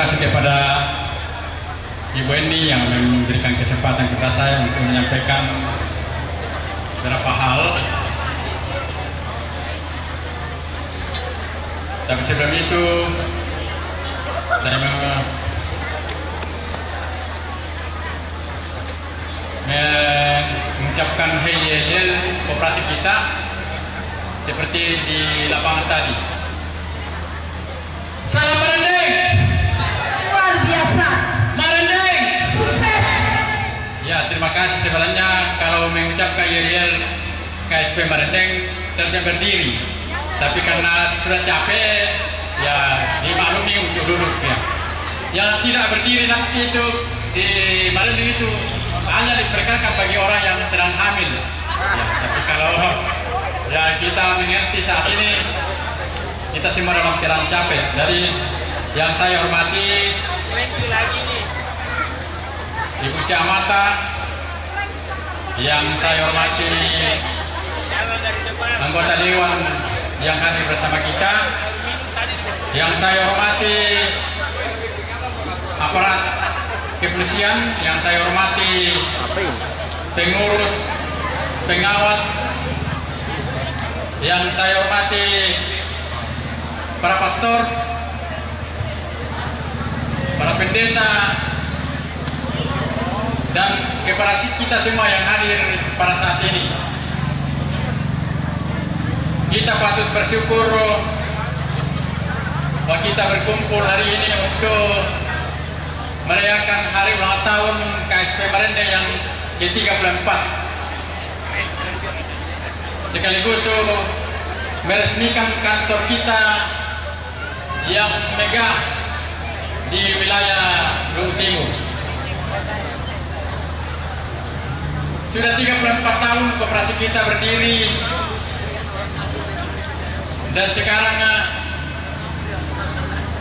kasih kepada Ibu Eni yang memberikan kesempatan kepada saya untuk menyampaikan beberapa hal. Tapi sebelum itu saya mengucapkan Hayel operasi kita seperti di lapangan tadi. Salam Marandeng, Luar biasa. Marandeng, Sukses. ya terima kasih. Sebenarnya kalau mengucapkan Hayel KSP Marandeng seharusnya berdiri, tapi karena sudah capek ya dimaklumi untuk duduk ya. Yang tidak berdiri nanti itu di Marandeng itu hanya diperkenalkan bagi orang yang sedang hamil ya, tapi kalau ya kita mengerti saat ini kita semua dalam keadaan capek. Dari yang saya hormati Ibu Camata, yang saya hormati anggota dewan yang hadir bersama kita, yang saya hormati aparat kepolisian, yang saya hormati pengurus, pengawas, yang saya hormati para pastor, para pendeta, dan kepada kita semua yang hadir pada saat ini. Kita patut bersyukur bahwa kita berkumpul hari ini untuk merayakan hari ulang tahun KSP Marandeng yang ke-34, sekaligus meresmikan kantor kita yang megah di wilayah Luhut Timur. Sudah 34 tahun koperasi kita berdiri, dan sekarang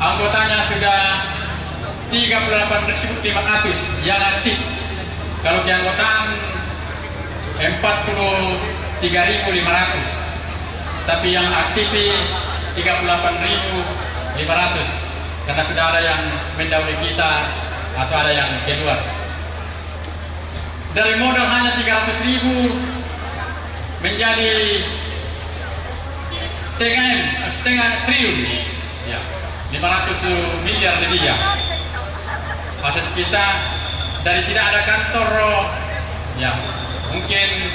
anggotanya sudah 38.500 yang aktif. Kalau keanggotaan 43.500, tapi yang aktif 38.500 karena sudah ada yang mendahului kita atau ada yang keluar. Dari modal hanya 300.000 menjadi setengah triliun ya, 500 miliar rupiah. Aset kita dari tidak ada kantor ya, mungkin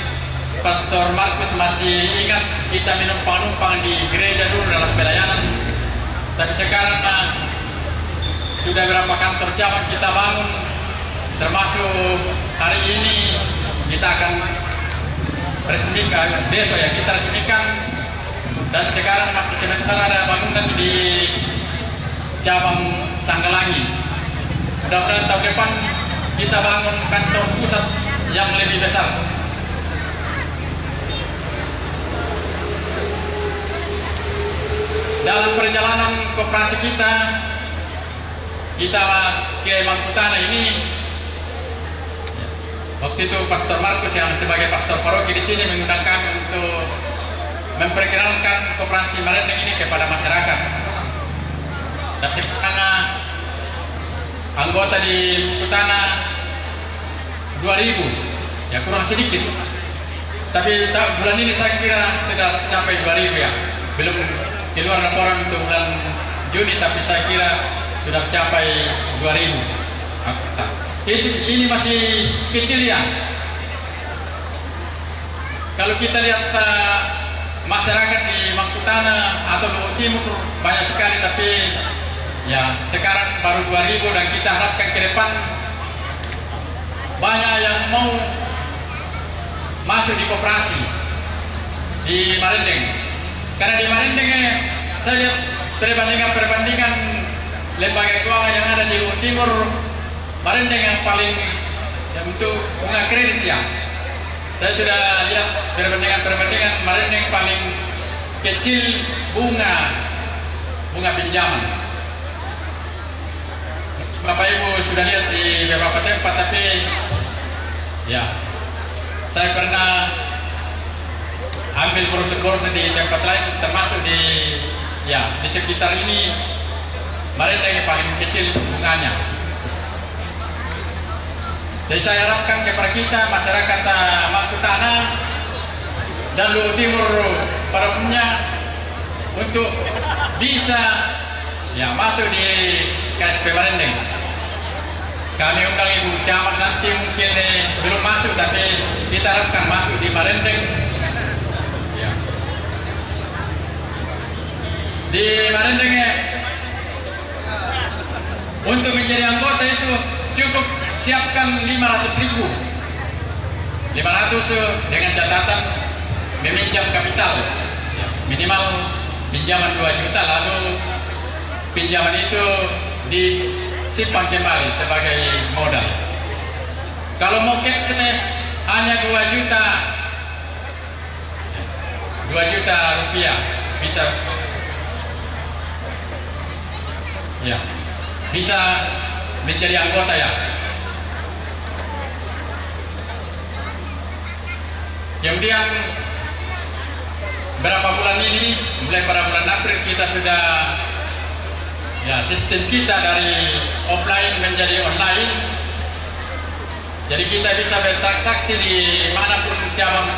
Pastor Markus masih ingat kita numpang di gereja dulu dalam pelayanan, tapi sekarang sudah berapa kantor cabang kita bangun, termasuk hari ini kita akan resmikan, besok ya kita resmikan, dan sekarang sementara ada bangunan di cabang Sanggalangi. Mudah-mudahan tahun depan kita bangun kantor pusat yang lebih besar. Dalam perjalanan koperasi kita ke Mangkutana ini, waktu itu Pastor Markus yang sebagai pastor paroki di sini mengundang kami untuk memperkenalkan koperasi Marandeng ini kepada masyarakat. Dan sekarang anggota di Mangkutana 2.000, ya kurang sedikit. Tapi bulan ini saya kira sudah capai 2.000 ya. Belum keluar laporan untuk bulan Juni, tapi saya kira sudah mencapai 2.000. Ini masih kecil ya. Kalau kita lihat masyarakat di Mangkutana atau Luhut Timur banyak sekali, tapi ya sekarang baru 2.000, dan kita harapkan ke depan banyak yang mau masuk di koperasi di Marandeng. Karena di Marandeng saya lihat perbandingan lembaga keuangan yang ada di Luhut Timur, Marandeng yang paling ya, untuk bunga kredit ya. Saya sudah lihat perbandingan Marandeng paling kecil bunga pinjaman. Bapak Ibu sudah lihat di beberapa tempat, tapi ya saya pernah ambil borosur-borosur di tempat lain, termasuk di sekitar ini Marendeng yang paling kecil bunganya. Jadi saya harapkan kepada kita masyarakat Mangkutana dan Luhut Timur pada umumnya untuk bisa masuk di KSP Marendeng. Kami undang Ibu Camat nanti mungkin belum masuk, tapi kita harapkan masuk di Marendeng. Ya. Di Marendeng untuk menjadi anggota itu cukup siapkan 500.000. 500 dengan catatan meminjam kapital minimal pinjaman 2 juta, lalu pinjaman itu disimpan kembali sebagai modal. Kalau mau cash hanya 2 juta rupiah bisa bisa menjadi anggota ya. Kemudian berapa bulan ini, mulai pada bulan April kita sudah sistem kita dari offline menjadi online. Jadi kita bisa bertransaksi di manapun cabang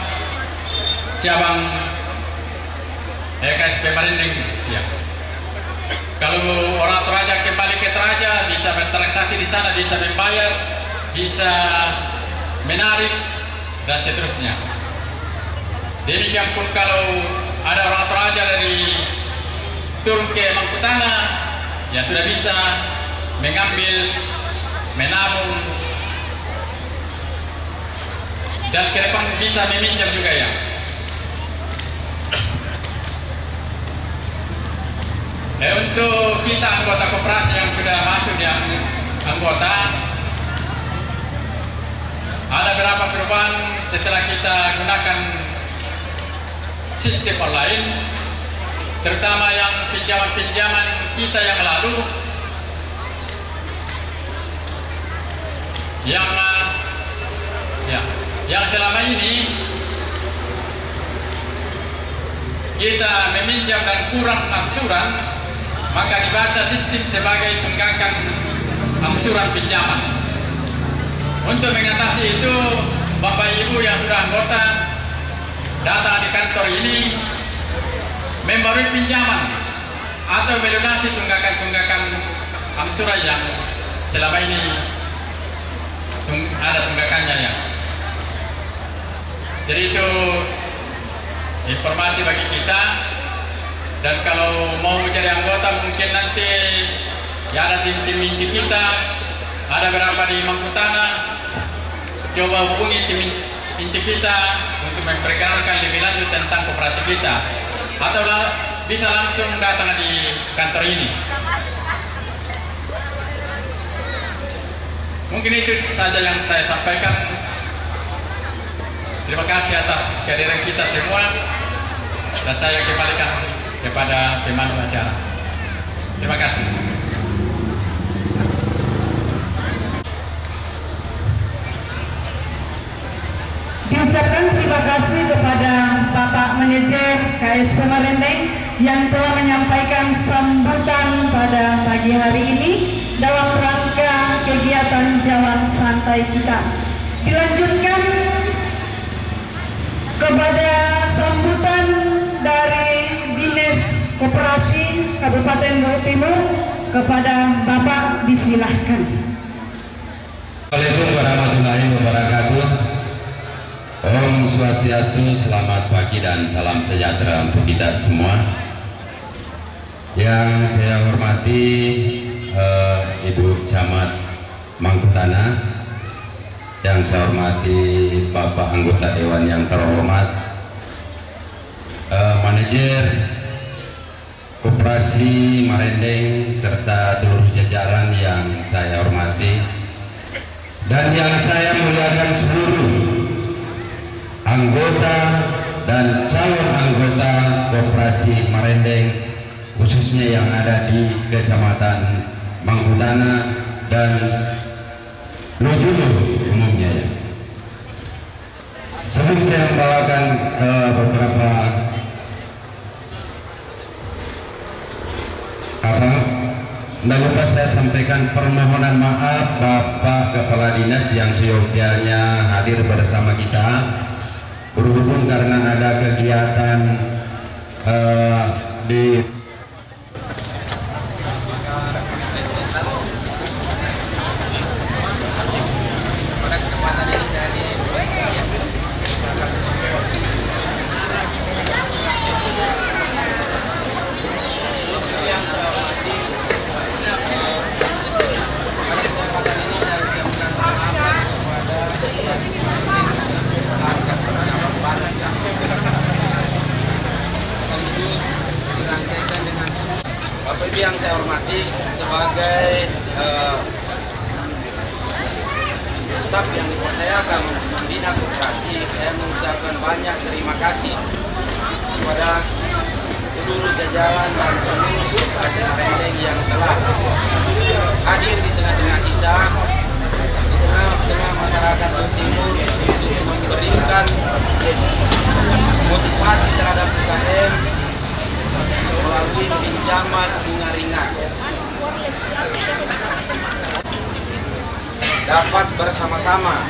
KSP Marendeng. Ya. Kalau orang Toraja kembali ke Toraja bisa bertransaksi di sana, bisa membayar, bisa menarik dan seterusnya. Demikian pun kalau ada orang Toraja dari turun ke Mangkutana, ya sudah bisa mengambil, menabung, dan ke depan bisa meminjam juga ya. Untuk kita anggota koperasi yang sudah masuk di anggota, ada beberapa perubahan setelah kita gunakan sistem online, terutama yang pinjaman-pinjaman kita yang lalu, yang selama ini kita meminjam dan kurang angsuran, maka dibaca sistem sebagai tunggakan angsuran pinjaman. Untuk mengatasi itu, Bapak Ibu yang sudah anggota datang di kantor ini membarui pinjaman atau melunasi tunggakan-tunggakan angsuran yang selama ini ada tunggakannya ya. Jadi itu informasi bagi kita. Dan kalau mau menjadi anggota mungkin nanti ya ada tim-tim inti kita, ada berapa di Mangkutana, coba hubungi tim inti kita untuk memperkenalkan lebih lanjut tentang koperasi kita, atau bisa langsung datang di kantor ini. Mungkin itu saja yang saya sampaikan. Terima kasih atas kehadiran kita semua, dan saya kembalikan kepada pemandu acara. Terima kasih. Diucapkan terima kasih kepada Bapak Manajer KSP Marendeng yang telah menyampaikan sambutan pada pagi hari ini dalam rangka kegiatan jalan santai kita. Dilanjutkan kepada sambutan dari Dinas Koperasi Kabupaten Luhut Timur, kepada Bapak disilahkan. Assalamualaikum warahmatullahi wabarakatuh. Om Swastiastu, selamat pagi dan salam sejahtera untuk kita semua. Yang saya hormati Ibu Camat Mangkutana, yang saya hormati Bapak anggota Dewan yang terhormat, manajer Koperasi Marendeng, serta seluruh jajaran yang saya hormati dan yang saya muliakan, seluruh anggota dan calon anggota Koperasi Marendeng, khususnya yang ada di Kecamatan Mangkutana dan Luhut Timur umumnya ya. Sebelum saya membawakan beberapa Tidak lupa saya sampaikan permohonan maaf Bapak Kepala Dinas yang seyogyanya hadir bersama kita, berhubung karena ada kegiatan di Bapak Ibu yang saya hormati, sebagai staf yang dipercayakan membina koperasi, saya mengucapkan banyak terima kasih kepada seluruh jajaran dan pengurus koperasi Marendeng yang telah hadir di tengah-tengah kita, di tengah masyarakat Bulu Timur, untuk memberikan motivasi terhadap UKM melalui pinjaman bunga ringan. Dapat bersama-sama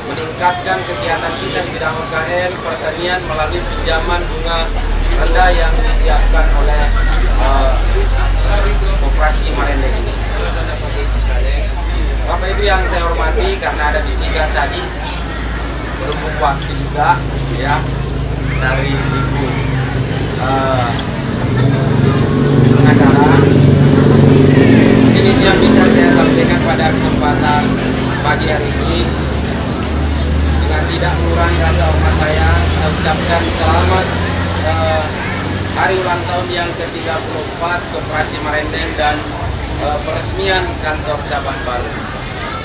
meningkatkan kegiatan kita di bidang UKM pertanian melalui pinjaman bunga rendah yang disiapkan oleh Koperasi Marendeng ini. Bapak Ibu yang saya hormati, karena ada bisikan tadi berhubung waktu juga ya dari Ibu pengacara, ini yang bisa saya sampaikan pada kesempatan pagi hari ini. Dengan tidak mengurangi rasa hormat saya ucapkan selamat hari ulang tahun yang ke-34 Koperasi Marendeng dan peresmian kantor cabang baru.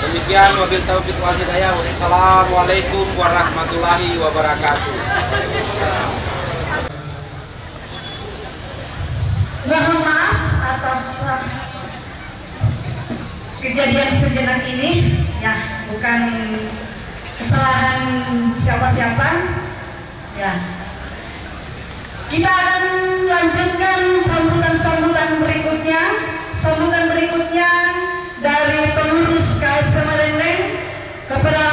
Demikian, wabil taufiq wal hidayah. Wassalamualaikum warahmatullahi wabarakatuh. Mohon maaf atas kejadian sejenak ini, ya bukan kesalahan siapa-siapa. Ya, kita akan lanjutkan sambutan berikutnya. Sambutan berikutnya dari pengurus KSP Marendeng kepada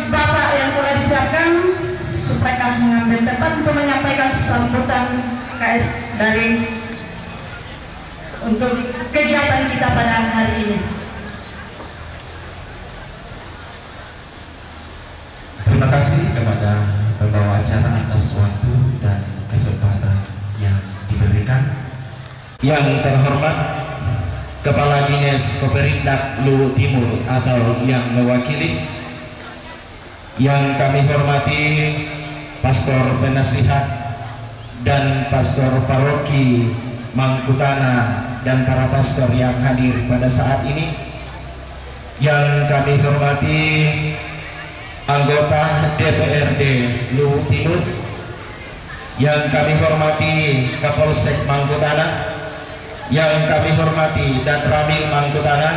Bapak yang telah disiapkan supaya mengambil tempat untuk menyampaikan sambutan KSP dari untuk kegiatan kita pada hari ini. Terima kasih kepada pembawa acara atas waktu dan kesempatan yang diberikan. Yang terhormat Kepala Dinas Koperindak Luwu Timur atau yang mewakili, yang kami hormati Pastor Penasihat dan Pastor Paroki Mangkutana dan para pastor yang hadir pada saat ini, yang kami hormati anggota DPRD Luwu Timur, yang kami hormati Kapolsek Mangkutana, yang kami hormati dan Ramil Mangkutana,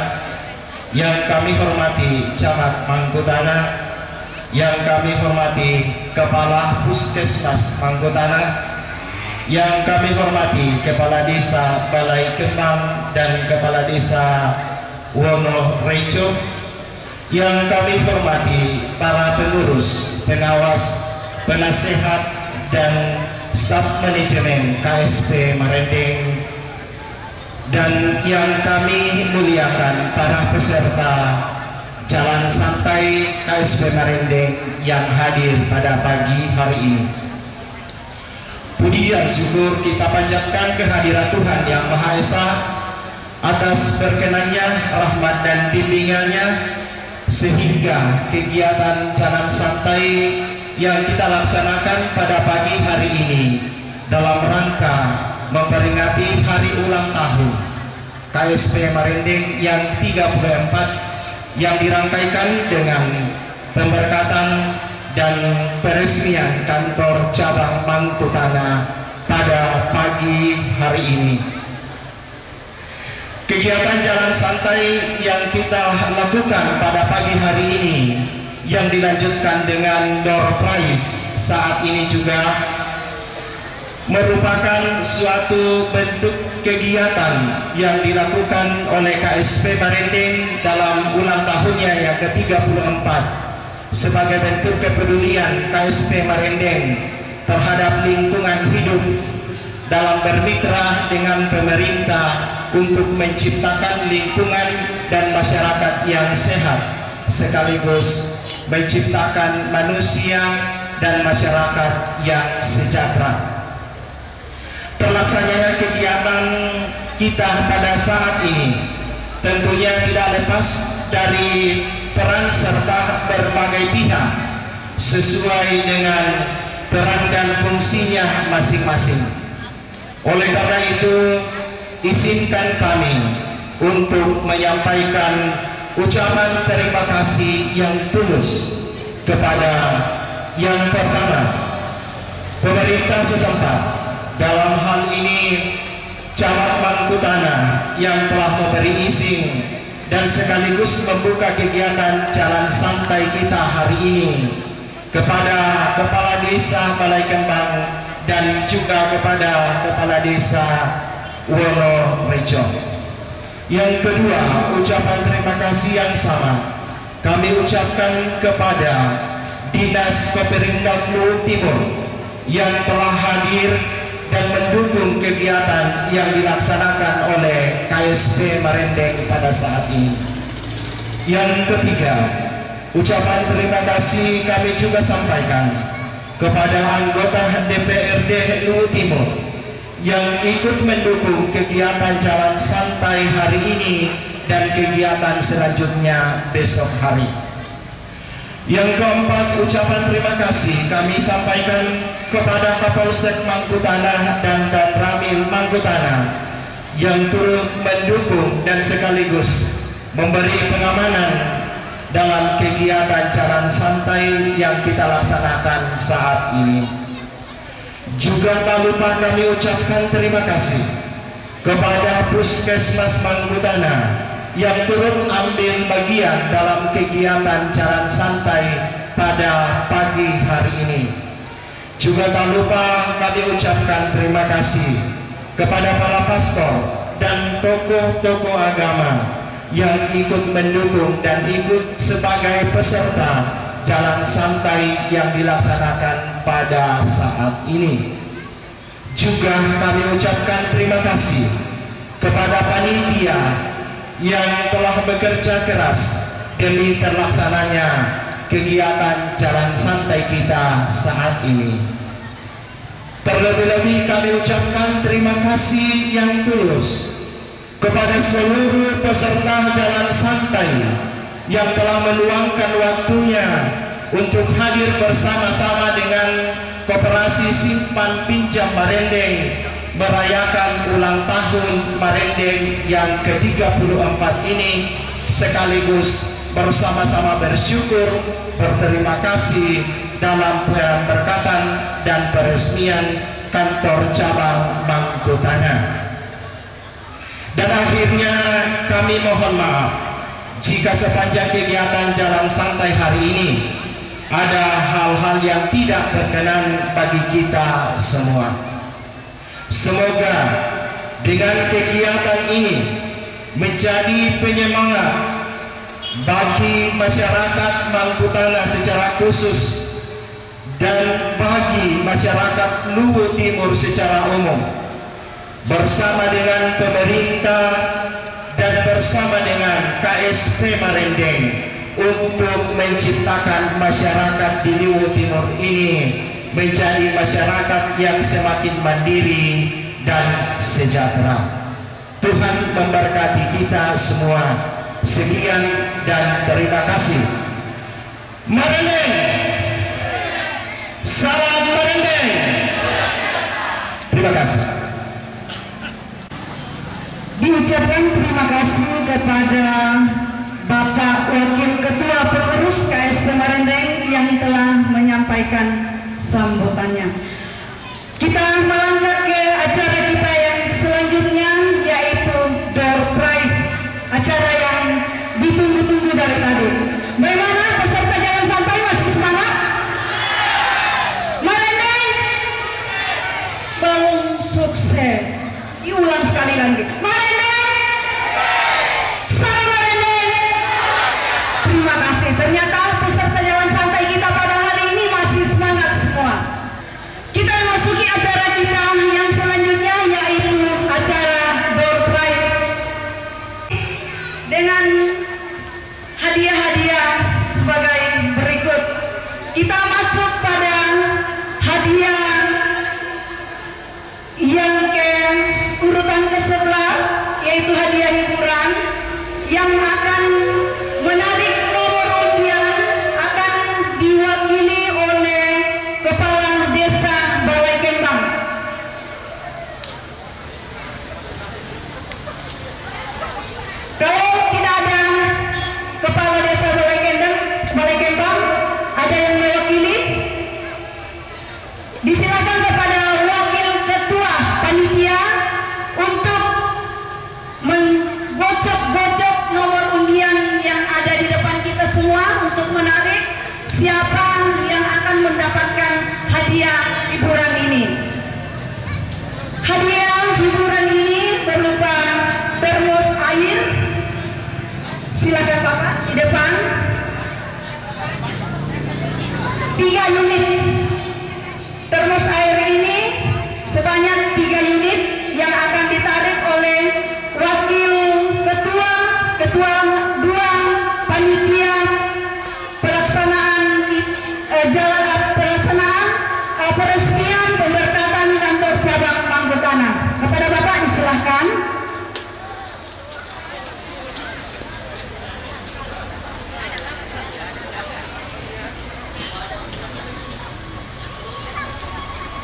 yang kami hormati Camat Mangkutana, yang kami hormati Kepala Puskesmas Mangkutana, yang kami hormati Kepala Desa Balai Kembang dan Kepala Desa Wonorejo, yang kami hormati para pengurus, pengawas, penasehat dan staf manajemen KSP Marendeng, dan yang kami muliakan para peserta jalan santai KSP Marendeng yang hadir pada pagi hari ini. Puji dan syukur kita panjatkan kehadirat Tuhan Yang Maha Esa atas berkenannya, rahmat dan bimbingannya, sehingga kegiatan jalan santai yang kita laksanakan pada pagi hari ini dalam rangka memperingati hari ulang tahun KSP Marendeng yang 34 yang dirangkaikan dengan pemberkatan dan peresmian kantor cabang Mangkutana pada pagi hari ini. Kegiatan jalan santai yang kita lakukan pada pagi hari ini yang dilanjutkan dengan door prize saat ini juga merupakan suatu bentuk kegiatan yang dilakukan oleh KSP Marinding dalam ulang tahunnya yang ke-34 sebagai bentuk kepedulian KSP Marinding terhadap lingkungan hidup dalam bermitra dengan pemerintah untuk menciptakan lingkungan dan masyarakat yang sehat sekaligus menciptakan manusia dan masyarakat yang sejahtera. Terlaksananya kegiatan kita pada saat ini tentunya tidak lepas dari peran serta berbagai pihak sesuai dengan peran dan fungsinya masing-masing. Oleh karena itu, izinkan kami untuk menyampaikan ucapan terima kasih yang tulus kepada yang pertama, pemerintah setempat, dalam hal ini Camat Mangkutana yang telah memberi izin dan sekaligus membuka kegiatan jalan santai kita hari ini, kepada Kepala Desa Balai Kembang dan juga kepada Kepala Desa Wonorejo. Yang kedua, ucapan terima kasih yang sama kami ucapkan kepada Dinas Pemerintah Luhut Timur yang telah hadir dan mendukung kegiatan yang dilaksanakan oleh KSP Marinding pada saat ini. Yang ketiga, ucapan terima kasih kami juga sampaikan kepada anggota DPRD Luhut Timur yang ikut mendukung kegiatan jalan santai hari ini dan kegiatan selanjutnya besok hari. Yang keempat, ucapan terima kasih kami sampaikan kepada Kapolsek Mangkutana dan Ramil Mangkutana yang turut mendukung dan sekaligus memberi pengamanan dalam kegiatan jalan santai yang kita laksanakan saat ini. Juga tak lupa kami ucapkan terima kasih kepada Puskesmas Mangkutana yang turut ambil bagian dalam kegiatan jalan santai pada pagi hari ini. Juga tak lupa kami ucapkan terima kasih kepada para pastor dan tokoh-tokoh agama yang ikut mendukung dan ikut sebagai peserta jalan santai yang dilaksanakan pada saat ini. Juga kami ucapkan terima kasih kepada panitia yang telah bekerja keras demi terlaksananya kegiatan jalan santai kita saat ini. Terlebih-lebih kami ucapkan terima kasih yang tulus kepada seluruh peserta jalan santai yang telah meluangkan waktunya untuk hadir bersama-sama dengan Koperasi Simpan Pinjam Marinding merayakan ulang tahun Marinding yang ke-34 ini, sekaligus bersama-sama bersyukur, berterima kasih dalam pemberkatan dan peresmian kantor cabang Mangkutana. Dan akhirnya kami mohon maaf jika sepanjang kegiatan jalan santai hari ini ada hal-hal yang tidak berkenan bagi kita semua. Semoga dengan kegiatan ini menjadi penyemangat bagi masyarakat Mangkutana secara khusus dan bagi masyarakat Luhut Timur secara umum, bersama dengan pemerintah dan bersama dengan KSP Marinding untuk menciptakan masyarakat di Luhut Timur ini menjadi masyarakat yang semakin mandiri dan sejahtera. Tuhan memberkati kita semua. Sekian dan terima kasih. Marinding, salam Marinding. Terima kasih. Diucapkan terima kasih kepada Bapak Wakil Ketua Pengurus KSP Marinding yang telah menyampaikan sambutannya. Kita melangkah ke acara kita yang selanjutnya, yaitu door prize, acara yang ditunggu-tunggu dari tadi. Bagaimana peserta jalan santai, masih semangat? Marinding, yang akan menarik nomor undian akan diwakili oleh Kepala Desa Balai Kembang. Kalau tidak ada Kepala Desa Balai Kembang, ada yang mewakili? Disilakan kepada Wakil Ketua Panitia untuk menggocok-gocok nomor undian yang ada di depan kita semua untuk menarik siapa yang akan mendapatkan hadiah hiburan ini. Hadiah hiburan ini berupa termos air. Silakan Bapak di depan. 3 unit termos air ini sebanyak 3 unit yang akan ditarik oleh Wakil Ketua 2 Panitia pelaksanaan peresmian pemberkatan kantor cabang Manggutana. Kepada Bapak disilahkan.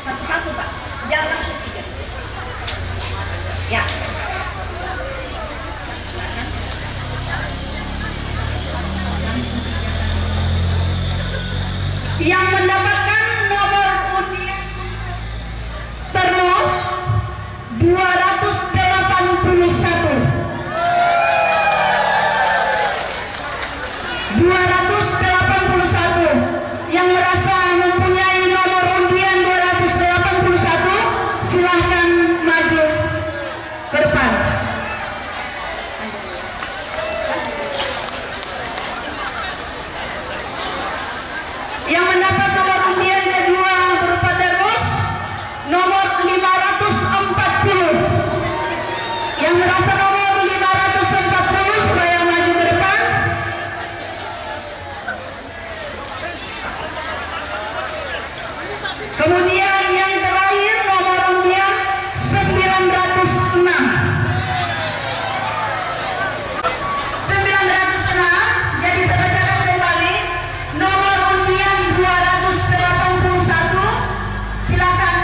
Satu-satu Pak, jangan langsung 3. Ya. Yang mendapatkan nomor undian termos 281. Yang merasa mempunyai nomor undian 281, silahkan maju ke depan. Yang mendapat nomor undian kedua berupa termos nomor 540. Yang merasa nomor 540 supaya maju ke depan. Kemudian yang terakhir nomor undian 906. 906, jadi saya bacakan kembali. Nomor undian 281, silakan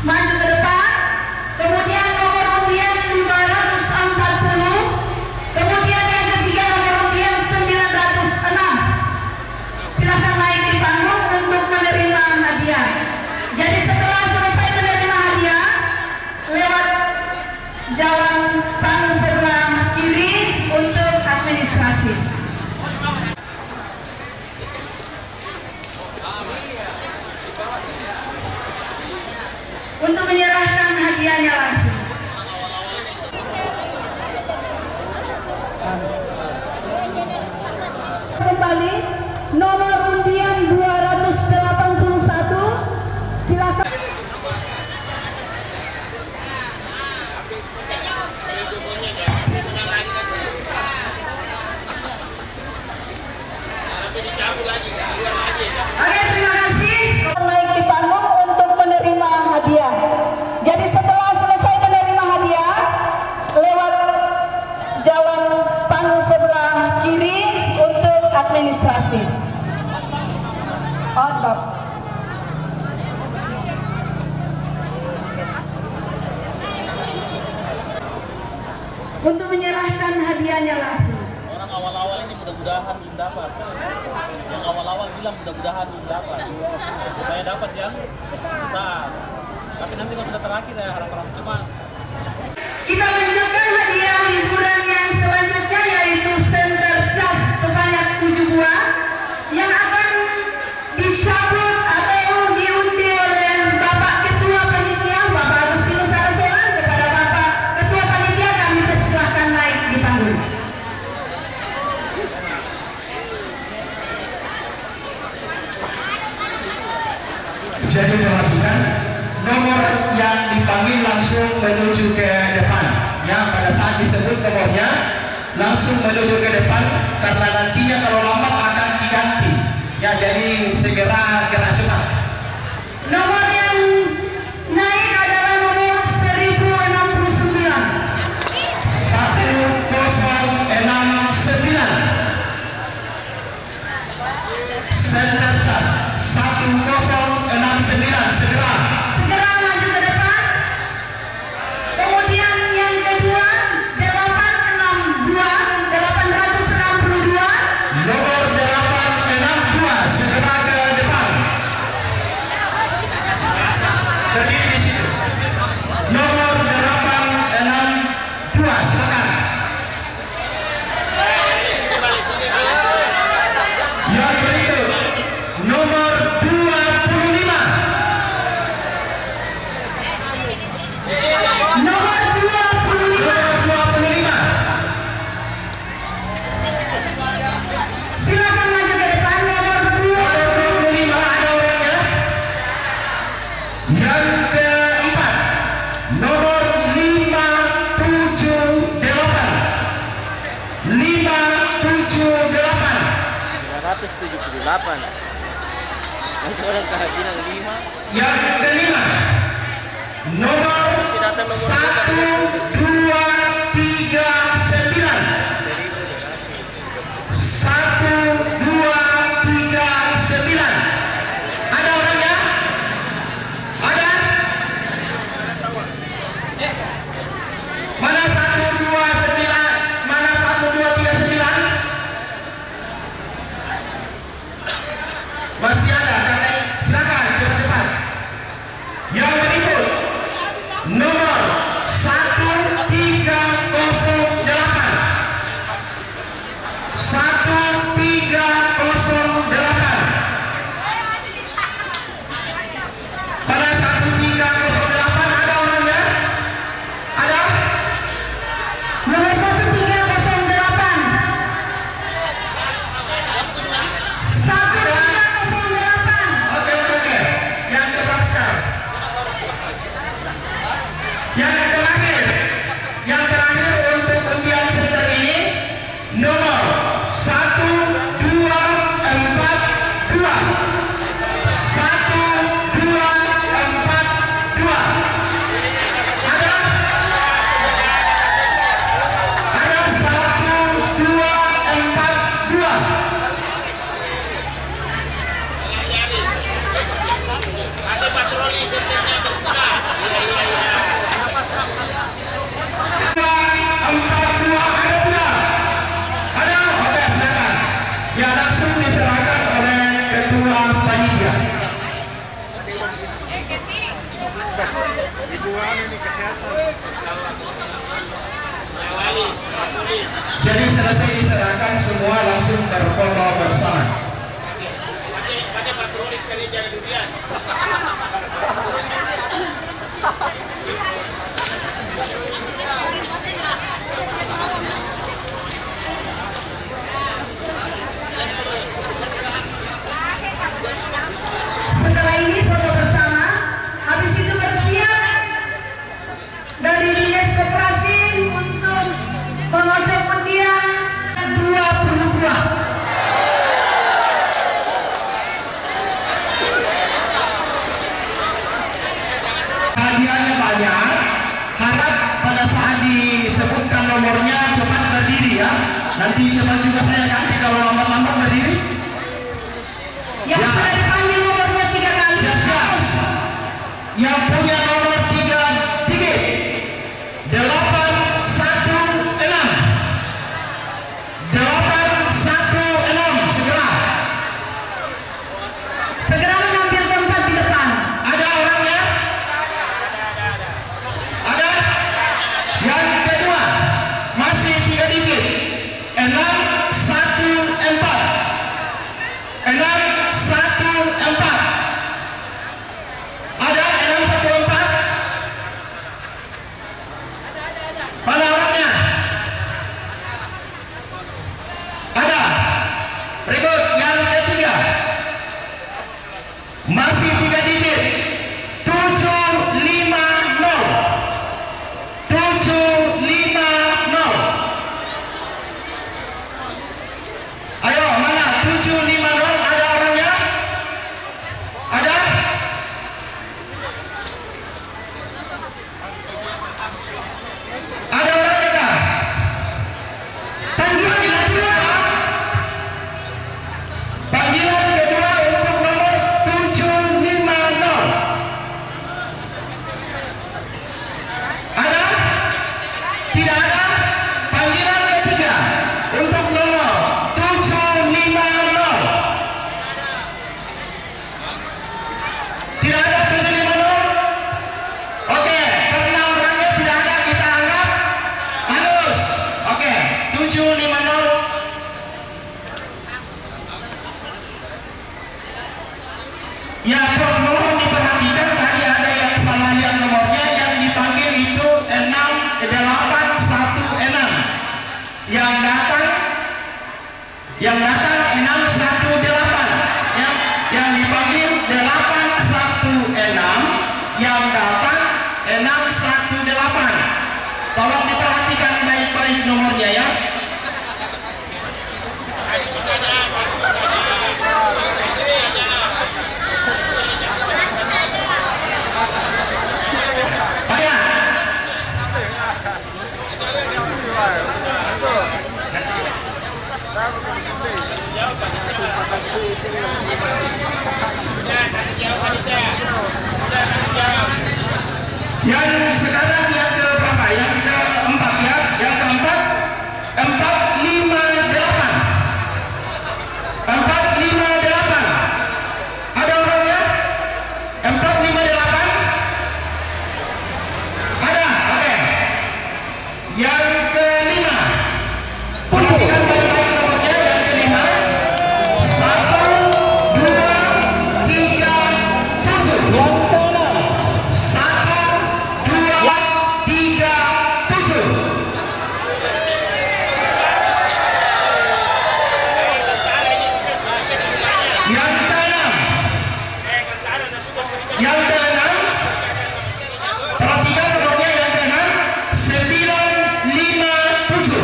maju ke depan. Kemudian nomor undian 540. Kemudian yang ketiga nomor undian 906. Silakan naik di panggung untuk menerima hadiah. Jadi setelah selesai menerima hadiah, lewat jalan panggung sebelah kiri untuk administrasi. Untuk menyerahkan hadiahnya langsung. Kembali nomor undian 281, silakan. Oke, terima kasih. Naik di panggung untuk menerima hadiah. Jadi setelah selesai menerima hadiah, lewat jalan panggung sebelah kiri untuk administrasi. Outbox. Untuk menyerahkan hadiahnya langsung. Orang awal-awal ini mudah-mudahan belum dapat. Yang awal-awal bilang mudah-mudahan belum dapat. Supaya dapat yang besar. Tapi nanti kalau sudah terakhir ya harap-harap cemas. Kita lanjutkan hadiah hiburan yang selanjutnya, yaitu center cas sebanyak 7 buah yang akan dicabut atau diundi oleh Bapak Ketua Panitia, Bapak Agustinus Arasolan. Kepada Bapak Ketua Panitia kami persilahkan naik di panggung. Jadi perhatikan, nomor yang dipanggil langsung menuju ke depan. Ya, pada saat disebut nomornya langsung menuju ke depan, karena nantinya kalau lambat akan diganti. Ya, jadi segera gerak cepat. Nomor yang naik adalah nomor 1069. 1069. 178. Nanti orang kehadiran 5. Yang kelima, nomor 1239. 1239. Ada orangnya? Ada? Mana 129? Mana 1239? Masih ada? Silakan cepat-cepat. Yang berikut, nomor 1308. 1308. Pada 1308 ada orangnya? Ada? Nomor 1308. 1308. Oke. Yang terpaksa. Yang terakhir untuk undian center ini nomor 1242. 1242. Ada 1242. Ada patroli senternya berbuka. Iya. 42 ada? Oke, silakan. Ya, langsung diserahkan oleh ketua panitia. Jadi selesai diserahkan semua langsung berfoto bersama. Pakai patroli sekali jangan durian. Setelah ini foto bersama, habis itu bersiap dari Dinas Koperasi untuk mengocok undian 22. Hadiahnya banyak. Harap pada saat disebutkan nomornya cepat berdiri ya. Nanti cepat juga saya ganti kalau lambat-lambat berdiri. Yang Ya. sudah dipanggil nomornya 3 kali. Siap-siap. Yang punya nomor 3 digit 816. 816 segera. Segera mengambil tempat di depan. Ada orangnya? Ada? Yang kedua masih 3 digit 614. 614. Ada 614? Mana orangnya? Ada. Berikut yang ketiga. Masih 3 digit 750. 750. Ayo, mana 750? Ada orangnya? Ada? Ada orangnya kah? Panggilan kedua. Panggilan kedua untuk nomor 750. Ada? Tidak ada? Panggilan ketiga untuk nomor 750. Tidak ada 750? Oke, karena orangnya tidak ada kita anggap halus. Oke, 750. Ya, mohon diperhatikan tadi ada yang salah lihat nomornya. Yang dipanggil itu 6816. Yang datang 618. Yang dipanggil 816. Yang datang 618. Tolong diperhatikan baik-baik nomornya ya. Yang sekarang yang ke berapa? Yang keempat ya? Yang keempat 458. 458. Ada orangnya? 458. Ada, oke. Yang kelima. Perhatikan baik-baik nomornya. Yang kelima 1, 2, 3, 7. Yang keenam 1, 2, 3, 7. Yang keenam. Yang keenam. Perhatikan nomornya yang keenam 957.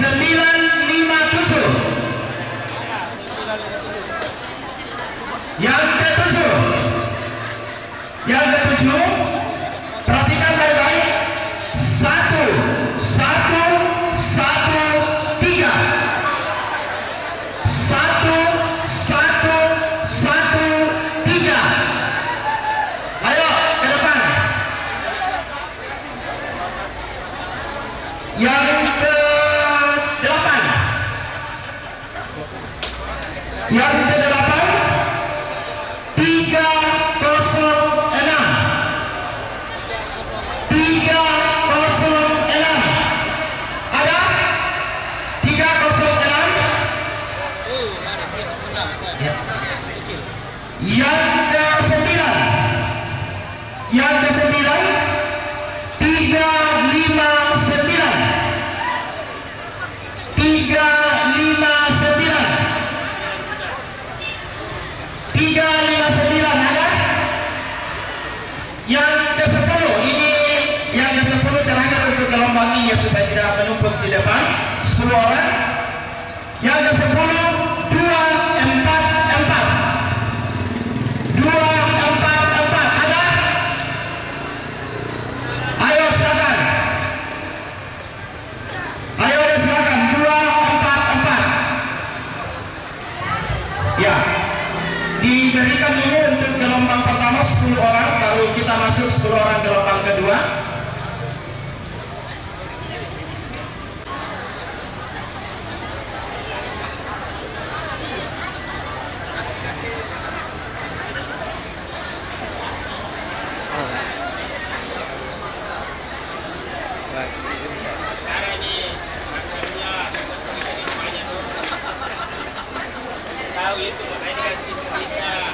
957. Yang ketujuh. Yang ketujuh. Perhatikan baik-baik. 1, 1, 1, 3. 1, 1, 1, 3. Ayo ke depan. Yang ke-8. Yang ke-8 306. 306. Ada? 306. Ya. Yang ke-9. Yang ke-9 359. 359. 359 ada? Yang ke-10 ini yang ke-10 terakhir untuk gelombang ini supaya tidak menumpuk di depan 10 orang. Yang ke-10 244. 244 ada? Ayo silakan. Ayo silakan 244. Ya. Diberikan dulu untuk gelombang pertama 10 orang, baru kita masuk 10 orang gelombang kedua. Tahu itu, makanya dikasih diskreditnya.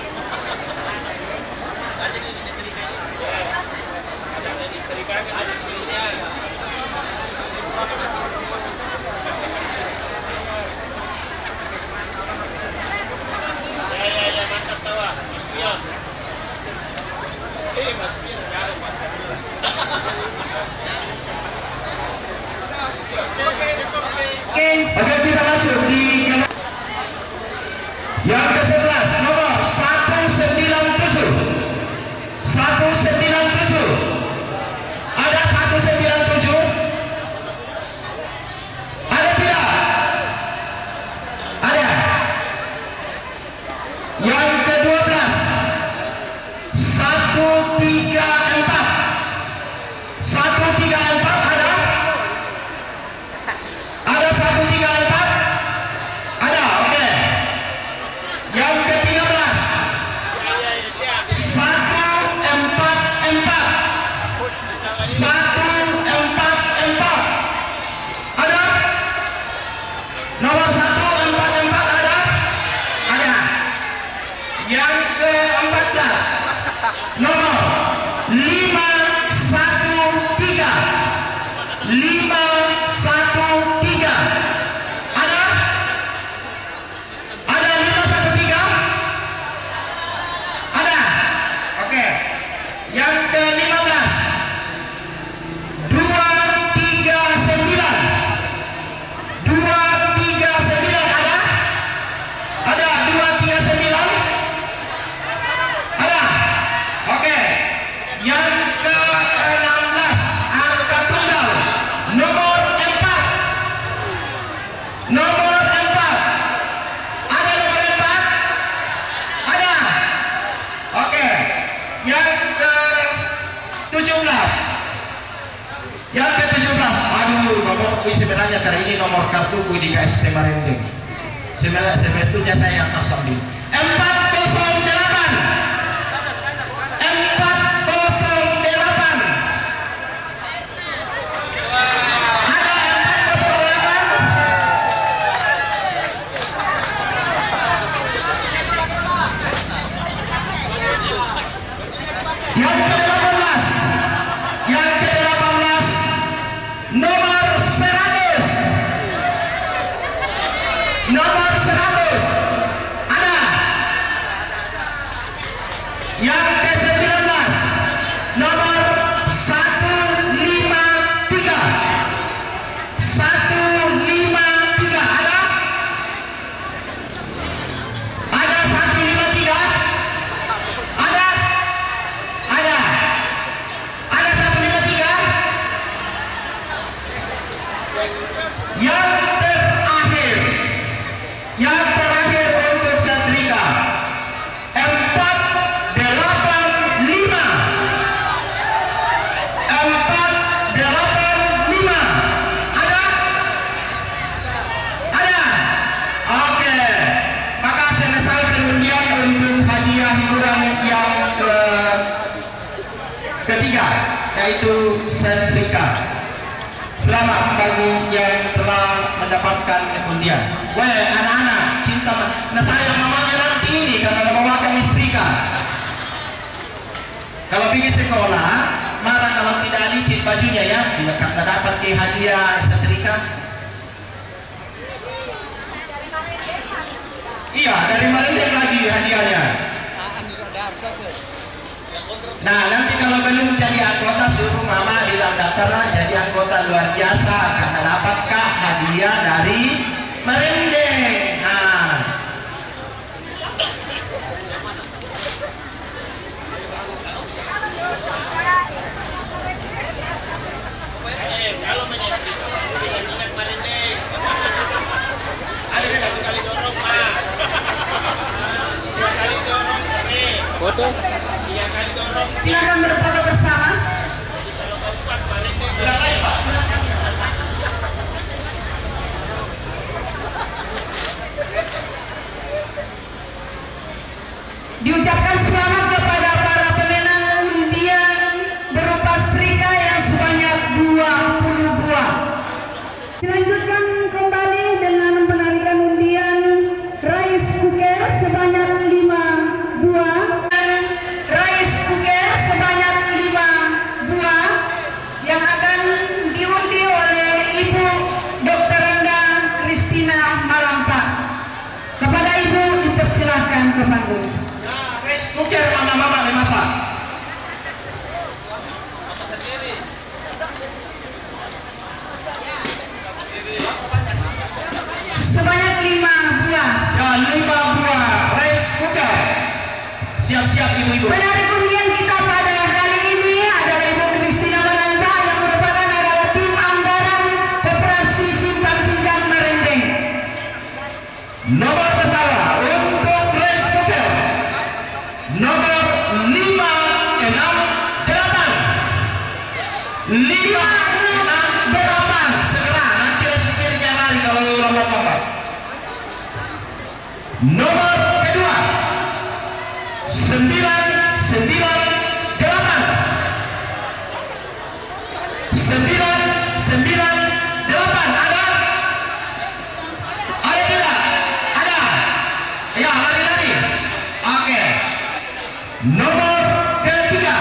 sebenarnya kali ini nomor kartuku di KSP Marinding. Sebetulnya saya yang harus ambil 408. Yang ke-18 nomor 100 ada. Yang ke-19 nomor 153 ada. Ada 153 ada. Yang terakhir untuk setrika 485 ada. Oke, maka selesai pengundian untuk hadiah hiburan yang ketiga, yaitu setrika. Selamat bagi yang telah mendapatkan undian. Weh, anak-anak cinta, nah sayang mamanya nanti ini karena membawakan setrika. Kalau pergi sekolah, marah kalau tidak licin bajunya ya, dia karena dapat ke hadiah setrika. Iya, dari Marinding lagi hadiahnya. Nah, nanti kalau belum jadi anggota, suruh mama bilang daftar jadi anggota luar biasa karena dapatkah hadiah dari Marinding. Nah, kalau mengingat Marinding, ada satu kali dorong Pak, 2 kali dorong foto, 3 kali dorong. Silakan berfoto bersama. Kalau keempat Marinding, Diucapkan selamat kepada para pemenang undian berupa setrika yang sebanyak 20 buah. Dilanjutkan kembali dengan penarikan undian rice cooker sebanyak 5 buah. Rice cooker sebanyak 5 buah yang akan diundi oleh Ibu Dr. Randa Kristina Malampa. Kepada Ibu dipersilahkan ke panggung. rice cooker mama-mama memasak. Sebanyak 5 buah. Ya, 5 buah rice cooker. Siap-siap ibu-ibu. Penarik undian kita pada kali ini adalah Ibu Kristina Malampa yang merupakan adalah tim anggaran Koperasi Simpan Pinjam Marinding. Nomor pertama untuk rice cooker nomor 568. Segera nanti rice cookernya lari kalau lompat-lompat. Nomor kedua 998. 998 ada? Ada tidak? Ada? Ya, lari-lari. Oke. Nomor ketiga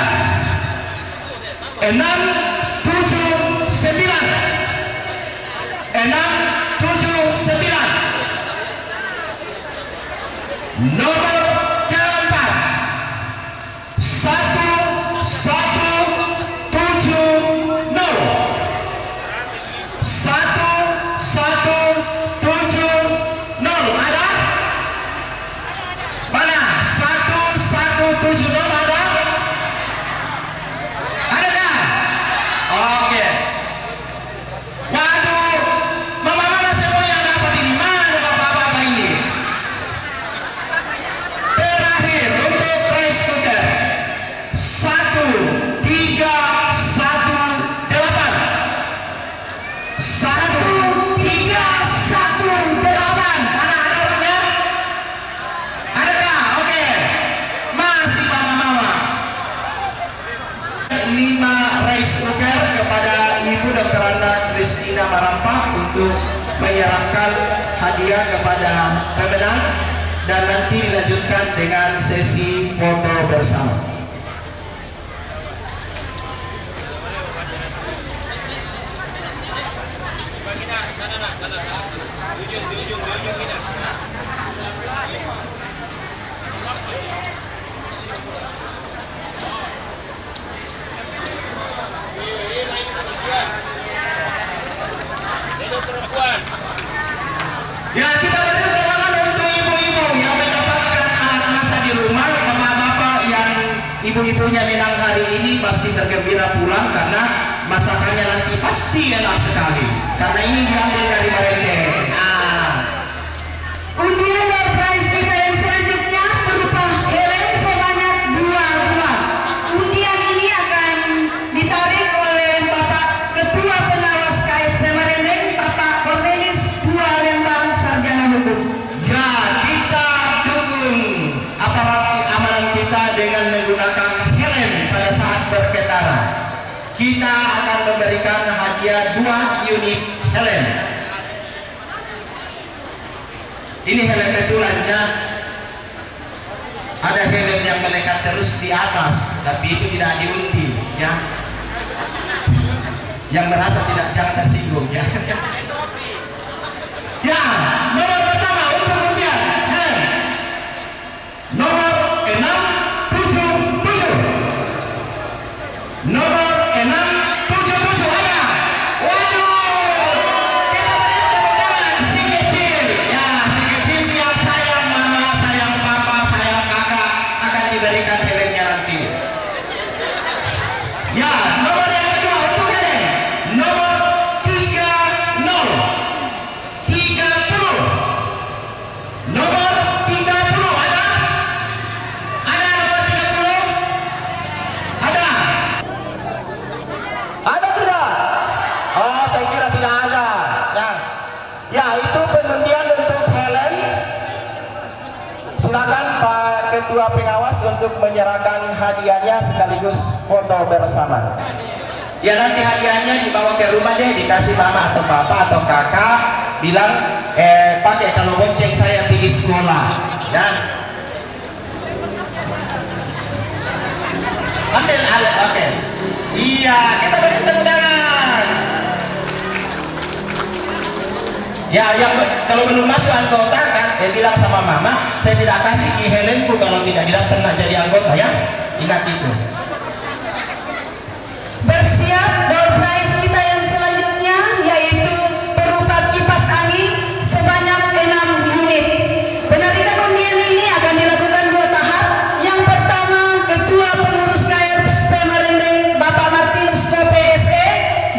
679. 679. Nomor keempat 1170. 1170 ada? Mana? 1170 ada? Ada kan? Oke. Waduh, mama-mama semua yang dapat ini, mana bapak-bapak ini? Dr. Anda Kristina Marampa untuk menyerahkan hadiah kepada pemenang dan nanti dilanjutkan dengan sesi foto bersama. Ya, kita beri tangan untuk ibu-ibu yang mendapatkan anak masa di rumah. Bapak-bapak yang ibu-ibunya menang hari ini pasti tergembira pulang karena masakannya nanti pasti enak sekali. Karena ini diambil dari Marende. Undian door prize kita yang selanjutnya berupa helm sebanyak 2 buah. Undian ini akan ditarik oleh Bapak Ketua Pengawas KSP Marendeng, Bapak Cornelis 2 lembar sarjana hukum. Ya, kita dukung aparat keamanan kita dengan menggunakan helm pada saat berkendara. Kita akan memberikan hadiah 2 unit helm. Ini helm betulannya, ada helm yang melekat terus di atas, tapi itu tidak diundi, ya. Yang merasa tidak, jangan tersinggung, ya. Ya, nomor pertama untuk undian helm nomor 677. Nomor 677 ada. Waduh, kita beri tepuk tangan si kecil. Ya, si kecil yang sayang mama, sayang papa, sayang kakak akan diberikan helmnya nanti. Ya, nomor yang kedua untuk helm nomor 30. Nomor 30 ada? Ada nomor 30? Ada? Ada tidak? Oh, saya kira tidak ada. Ya, itu pengundian untuk helm. Silakan Pak Ketua Pengawas untuk menyerahkan hadiahnya sekaligus foto bersama. Ya, nanti hadiahnya dibawa ke rumah deh, dikasih mama atau bapak atau kakak, bilang pakai kalau bonceng saya pergi sekolah, ya. Ambil alat, oke. Iya, kita beri tepuk tangan. Ya, yang kalau belum masuk anggota kan, bilang sama mama, saya tidak kasih helmku kalau tidak didaftar nak jadi anggota, ya. Ingat itu. Bersiap door prize kita yang selanjutnya yaitu berupa kipas angin sebanyak 6 unit. Penarikan undian ini akan dilakukan 2 tahap. Yang pertama, Ketua Pengurus KSP Marendeng Bapak Martinus Kope SE,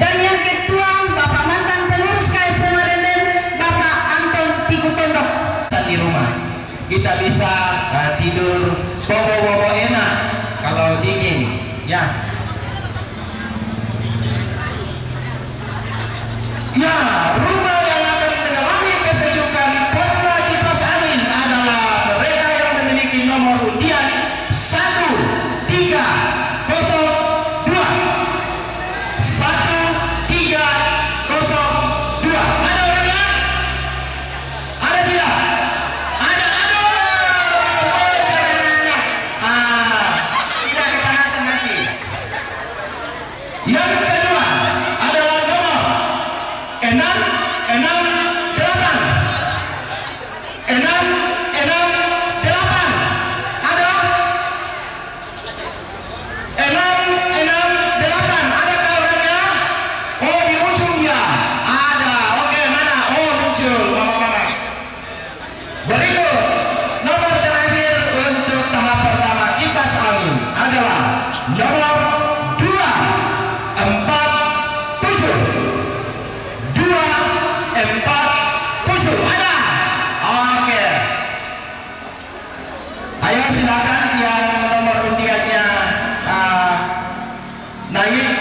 dan yang kedua Bapak mantan Pengurus KSP Marendeng Bapak Anton Tikutondok. Di rumah kita bisa tidur bobo-bobo enak kalau dingin, ya. Ya, rumah yang akan mengalami kesejukan karena kipas angin adalah mereka yang memiliki nomor undian 1302. 1302. Ada orangnya? Ada tidak? Ada. Tidak kepanasan nanti. Yang kedua adalah nomor 668. Ada? 668. Adakah orangnya? Oh, di ujung ya. Ada. Oke, mana? Oh, muncul. Mama. Berikut nomor terakhir untuk tahap pertama kipas angin adalah nomor 247. 247 ada. Oke. Ayo silakan yang nomor undiannya naik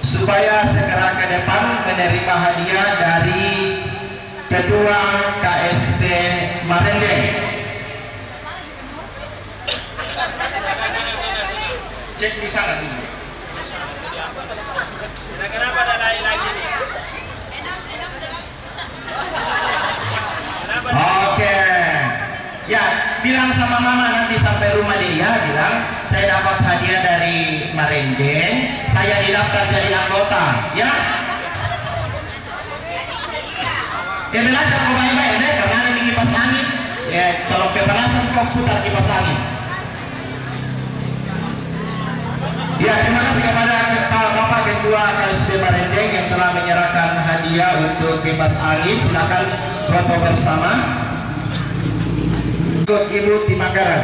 supaya segera ke depan menerima hadiah dari Ketua KSP Marendeng. Cek di sana dulu. Nah, kenapa ada lain lagi nih? Kenapa? Oke. Ya, bilang sama mama nanti sampai rumah dia, bilang saya dapat hadiah dari Marendeng, saya didaftar jadi anggota, ya. Ya belajar kok baik-baik deh, karena ini kipas angin. Ya, kalau kepanasan kok putar kipas angin. Ya, terima kasih kepada Bapak Ketua KSP Marendeng yang telah menyerahkan hadiah untuk kipas angin. Silakan foto bersama. Untuk Ibu Timakaran.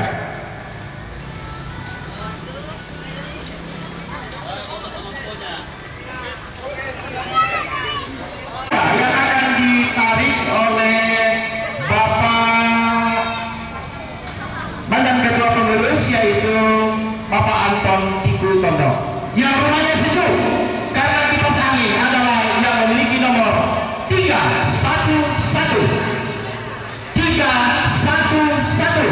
Yang akan ditarik oleh Bapak mantan Ketua Pengurus yaitu Bapak Anton Tiku Tondo. Yang rumahnya sejuk karena kipas angin adalah yang memiliki nomor 311. 311.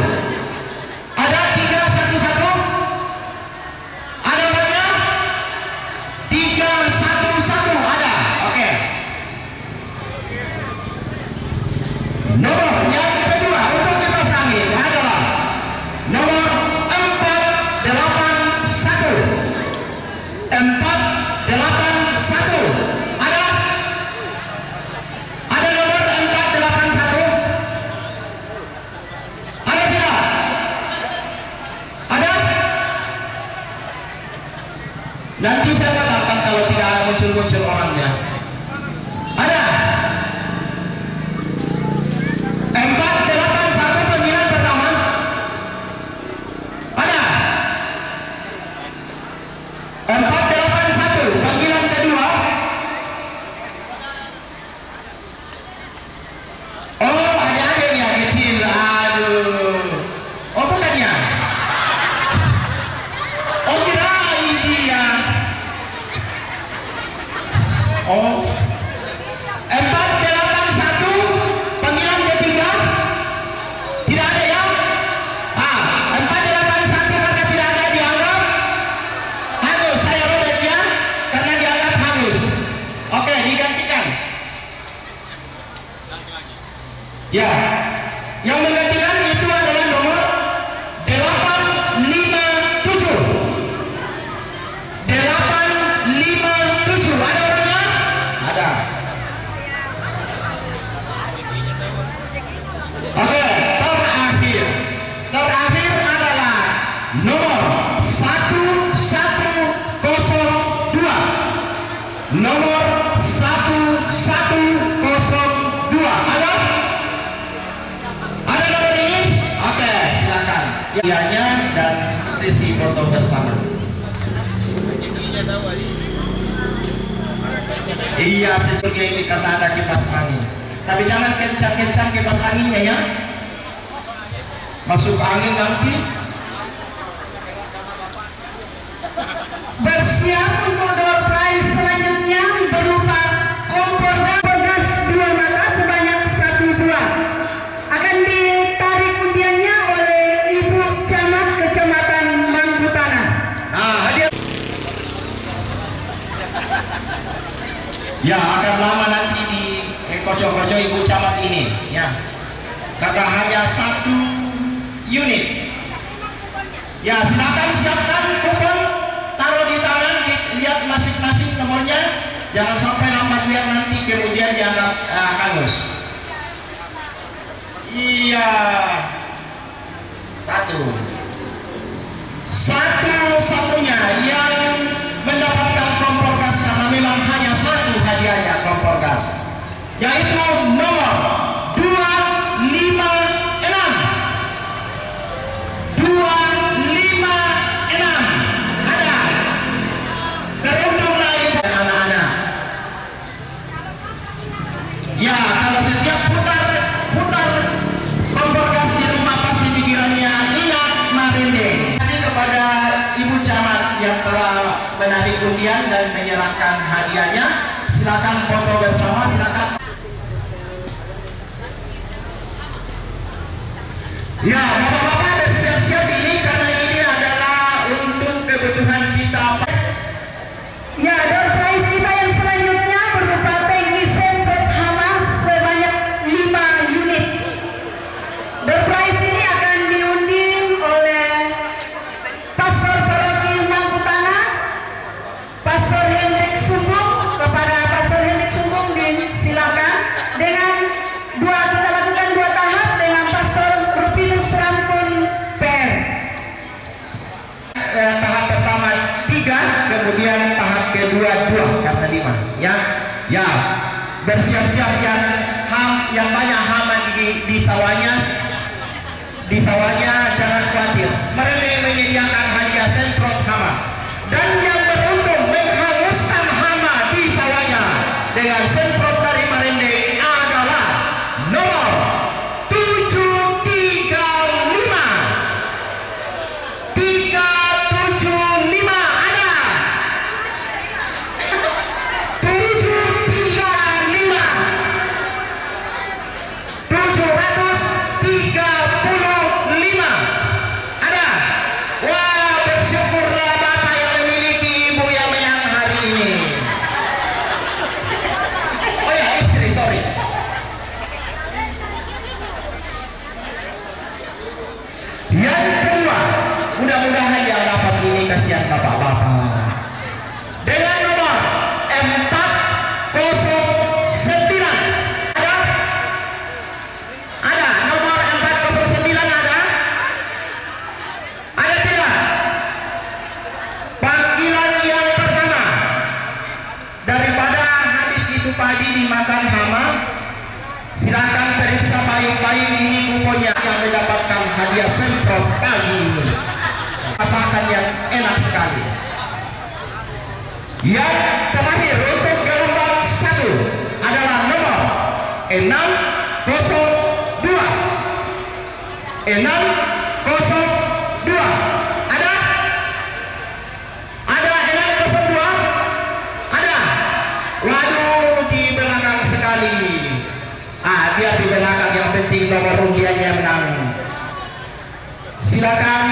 Ada 311? Ada orangnya? 311 ada. Oke. Nomor yang kedua untuk kipas angin adalah nomor 481. 481. Ada? Ada nomor 481? Ada tidak? Ada? Nanti saya katakan kalau tidak ada muncul-muncul orangnya. Ada? 481 panggilan pertama. Ada? 481 panggilan kedua. Oh, ada adiknya kecil. Aduh. Oh, bukannya? Oh, kirain dia. Oh. 481 panggilan ketiga. Tidak ada ya? 481 karena tidak ada dianggap hangus. Saya robek ya karena dianggap hangus. Oke, digantikan. Ya. Yang menggantikan itu adalah nomor 857. 857. Ada orangnya? Ada. Oke, terakhir. Terakhir adalah nomor 1102. Nomor 1102. Ada? Ada nomor ini? Oke, silakan. Hadiahnya dan sesi foto bersama. Iya, sebetulnya ini karena ada kipas angin. Tapi jangan kencang-kencang kipas anginnya ya. Masuk angin nanti. Bersiap untuk door prize selanjutnya berupa kompor gas 2 mata sebanyak 1 buah. Akan ditarik undiannya oleh Ibu Camat Kecamatan Mangkutangan. Nah, hadiah. Ya, akan lama nanti di kocok-kocok Ibu Camat ini ya. Karena hanya 1 unit. Ya, silakan siapkan kupon, taruh di tangan, lihat masing-masing nomornya. Jangan sampai lambat lihat nanti kemudian dianggap hangus. Iya. 1. Satu-satunya yang mendapatkan kompor gas karena memang hanya 1 hadiahnya kompor gas, yaitu nomor 256. 256. Ada. Beruntunglah ibu dan anak-anak. Ya, kalau setiap putar kompor gas di rumah pasti pikirannya ingat Marendeng. Terima kasih kepada Ibu Camat yang telah menarik undian dan menyerahkan hadiahnya. Silakan foto bersama, silakan. Ya, bapak-bapak bersiap-siap ini karena ini adalah untuk kebutuhan kita. Ya, door prize kita yang bersiap-siap yang banyak hama di sawahnya. Di sawahnya jangan khawatir, Marende menyediakan hadiah semprot hama, dan yang beruntung menghanguskan hama di sawahnya dengan semprot dari Marende adalah nomor 375 ada 735 ada. Wah, bersyukurlah Bapak yang memiliki ibu yang menang hari ini. Oh ya, istri, sorry. Yang kedua, mudah-mudahan yang dapat ini kasihan bapak-bapak dengan nomor 409 ada nomor 409 ada tidak? Panggilan yang pertama, daripada habis itu padi dimakan hama, silakan periksa baik-baik ini kuponnya yang mendapatkan hadiah semprot pagi ini. Masakan yang enak sekali. Yang terakhir untuk gelombang 1 adalah nomor 602 ada 602 ada. Waduh, di belakang sekali. Biar di belakang, yang penting nomor undiannya menang. Silakan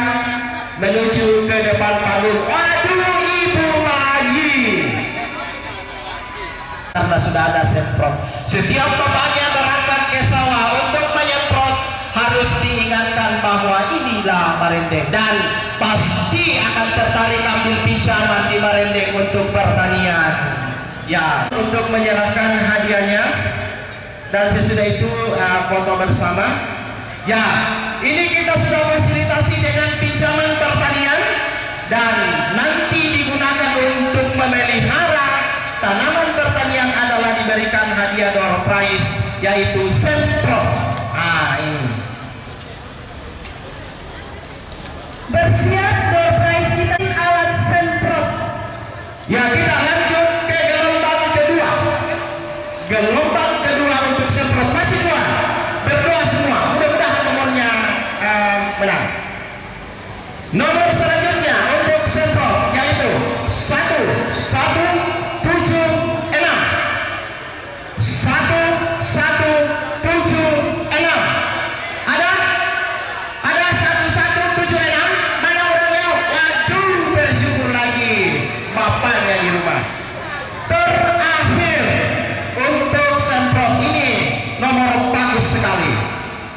menuju ke depan panggung. Waduh, ibu lagi. Karena sudah ada semprot. Setiap bapaknya berangkat ke sawah untuk menyemprot, harus diingatkan bahwa inilah Marende, dan pasti akan tertarik ambil pinjaman di Marende untuk pertanian. Ya, untuk menyerahkan hadiahnya, dan sesudah itu foto bersama. Ya, ini kita sudah fasilitasi dengan pinjaman pertanian, dan nanti digunakan untuk memelihara tanaman pertanian adalah diberikan hadiah door prize, yaitu semprot. Ini Bersiap door prize kita alat semprot. ya, kita lanjut ke gelombang kedua. Gelombang kedua untuk semprot masih dua. Berdoa semua, mudah-mudahan nomornya menang. Nomor selanjutnya untuk semprot yaitu 1176 1176 ada 1176. Mana orangnya? Waduh, bersyukur lagi bapaknya di rumah. Terakhir untuk semprot ini nomor bagus sekali,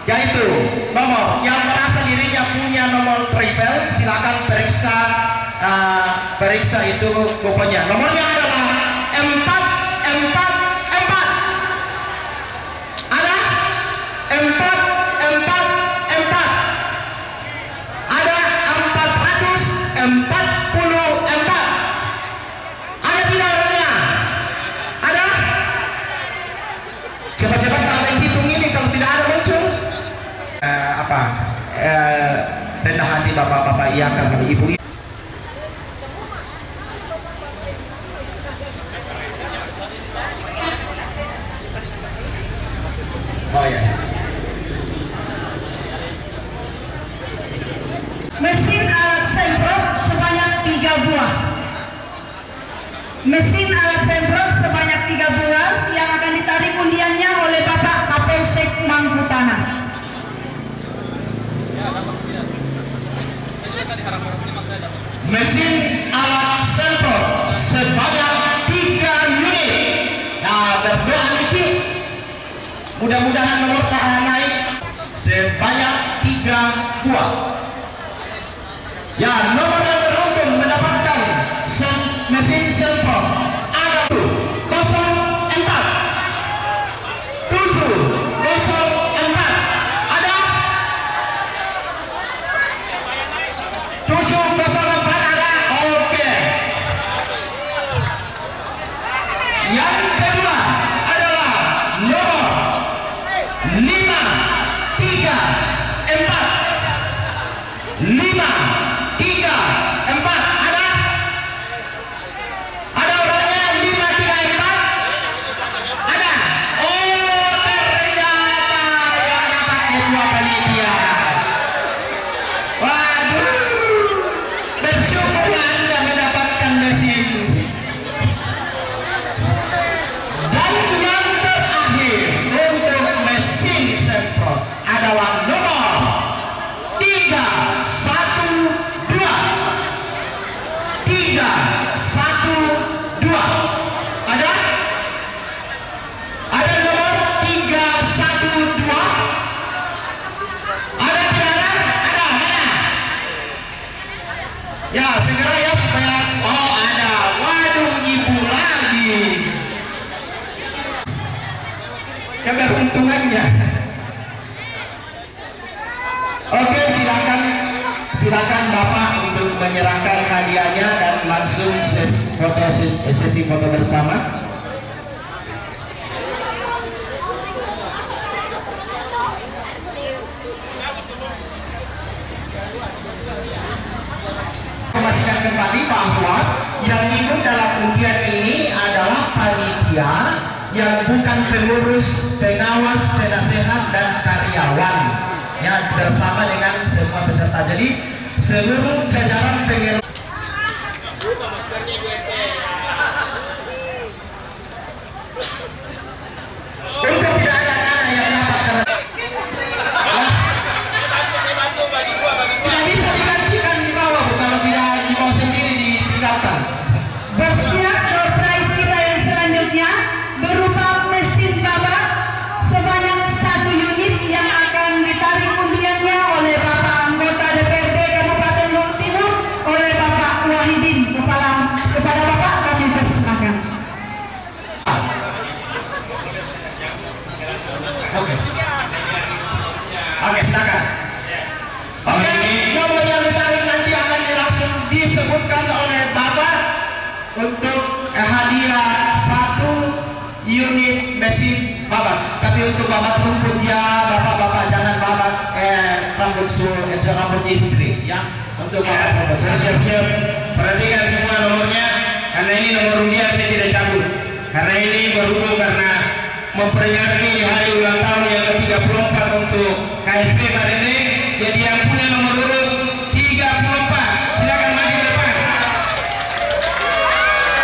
yaitu nomor yang merasa dirinya punya nomor triple, silakan periksa itu kuponnya. Nomornya adalah 444 ada 444 ada 444 ada tidak orangnya? Ada? Cepat-cepat kalian hitung ini, kalau tidak ada muncul rendah hati bapak-bapak iya karena ibu. Oh ya. Mesin alat semprot sebanyak 3 buah. Mesin alat semprot sebanyak 3 buah yang akan ditarik undiannya oleh Bapak Kapolsek Mangkutanah. Mesin alat semprot sebanyak 3 unit. Nah, berdoa dikit, mudah-mudahan nomor naik sebanyak 3 buah. Ya, nomor yang beruntung mendapatkan mesin semprot ada 704 ada 704 ada. Oke. Yang kedua adalah adalah nomor 312. 312. Ada? Ada nomor 312. Ada tidak ada? Ada, mana? Ya, segera ya supaya oh ada. Waduh, ibu lagi. Keberuntungannya. Oke, silakan Bapak untuk menyerahkan hadiahnya dan langsung sesi foto bersama. Memastikan kembali bahwa yang ikut dalam undian ini adalah panitia yang bukan pengurus, pengawas, penasehat dan karyawan, ya, bersama dengan semua peserta. Jadi seluruh jajaran pengurus. Untuk tidak ada anak yang dapat tidak bisa digantikan di bawah, kalau tidak di bawah sendiri ditinggalkan. Bersiap door prize kita yang selanjutnya berupa mesin babak sebanyak 1 unit yang akan ditarik undiannya oleh Bapak anggota DPRD Kabupaten Luhut Timur, oleh Bapak Wahidin. Kepada Bapak kami persilakan. Oke, silakan. Oke, nomor yang ditarik nanti akan langsung disebutkan oleh Bapak untuk hadiah 1 unit mesin babak. Tapi untuk babak rumput ya Bapak-bapak jangan babak rambut istri ya. Untuk babak rumput siap-siap. Perhatikan semua nomornya, karena ini nomor undian saya tidak cabut. Karena ini berhubung karena memperingati hari ulang tahun yang ke-34 untuk KSP Marinding. Jadi yang punya nomor urut 34 silakan maju ke depan.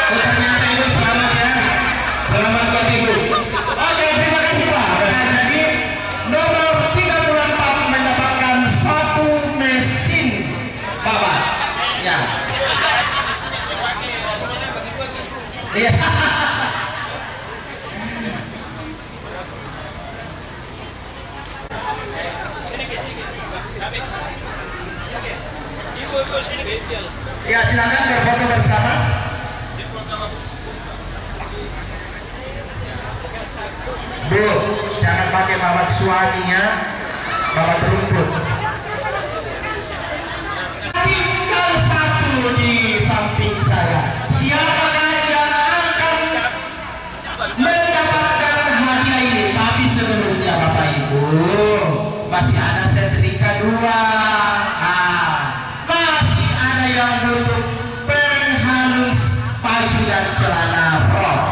Oh, ternyata itu selamat ya. Selamat buat ibu. Oke, terima kasih Pak. Nah, jadi nomor 34 mendapatkan 1 mesin babak. Ya. Iya. Ya, silakan berfoto bersama. Bu, jangan pakai babat suaminya, babat rumput. Tinggal 1 di samping saya. Siapakah yang akan mendapatkan hadiah ini? Tapi sebelumnya Bapak Ibu, masih ada setrika 2. Masih ada yang butuh penghalus baju dan celana rok.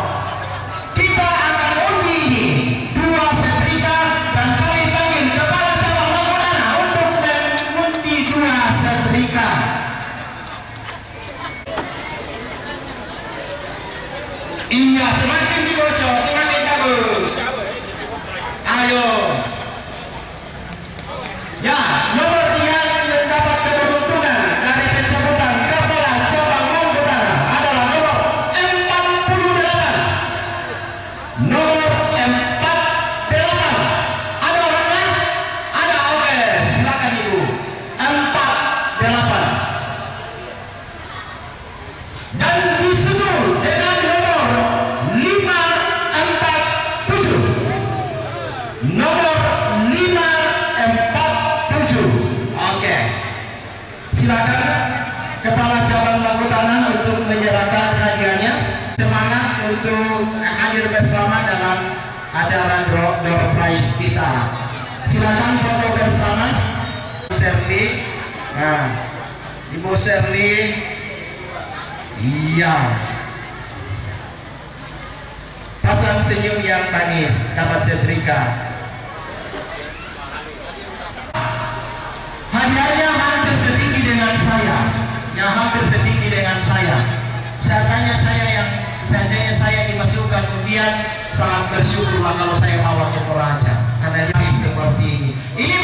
Kita akan undi ini 2 setrika dan kami panggil kepala cabang Mangudana untuk mengundi 2 setrika. Iya, semakin dibocor semakin bagus. Ayo. Ya, nomor yang mendapat keberuntungan dari pencabutan kepala cabang Mangudana adalah nomor 48. Nomor 48. Ada orangnya? Ada, oke. Silakan Ibu. 48. Dan disusul dengan nomor 547. Nomor 547. Oke. Silakan kepala cabang Mangudana untuk menyerahkan hadiahnya. Semangat untuk hadir bersama dalam acara door prize kita. Silakan foto bersama Serli. Nah, Ibu Serli. Iya. Pasang senyum yang manis, dapat setrika. Hadiahnya hampir setinggi dengan saya, yang hampir setinggi dengan saya. Seandainya saya dimasukkan undian, sangat bersyukurlah kalau saya bawa ke Toraja, karena dia seperti ini. Ini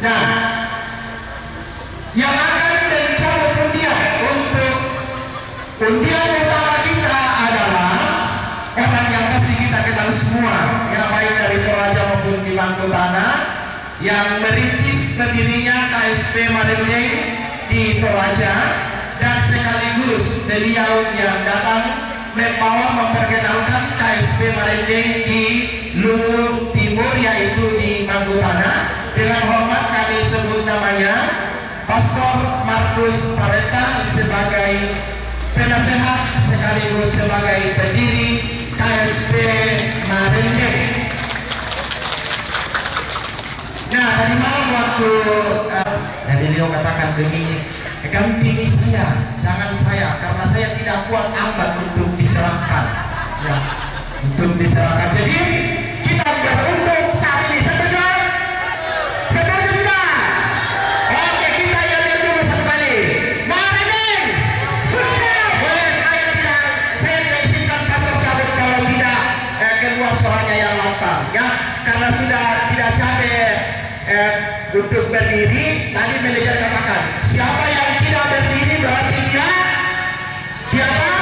Nah, yang akan mencabut undian untuk undian utama kita adalah orang yang pasti kita kenal semua, yang baik dari Toraja maupun di Bangku Tanah, yang merintis berdirinya KSP Marinding di Toraja, dan sekaligus beliau yang datang memperkenalkan KSP Marinding di Luwu Timur, yaitu di Bangku Tanah. Dengan hormat kami sebut namanya Pastor Markus Pareta sebagai penasehat sekaligus sebagai pendiri KSP Marinding. Nah, tadi malam waktu beliau katakan begini, ganti saya, jangan saya, karena saya tidak kuat ambat untuk diserahkan, ya, untuk diserahkan. Jadi kita beruntung saat ini, setuju? Setuju tidak? Oke, kita lihat dulu satu kali. Marinding, sukses. Saya tidak izinkan pastor cabut kalau tidak keluar suaranya yang lantang, ya, karena sudah tidak capek untuk berdiri. Tadi manajer katakan, siapa yang tidak berdiri berarti dia apa?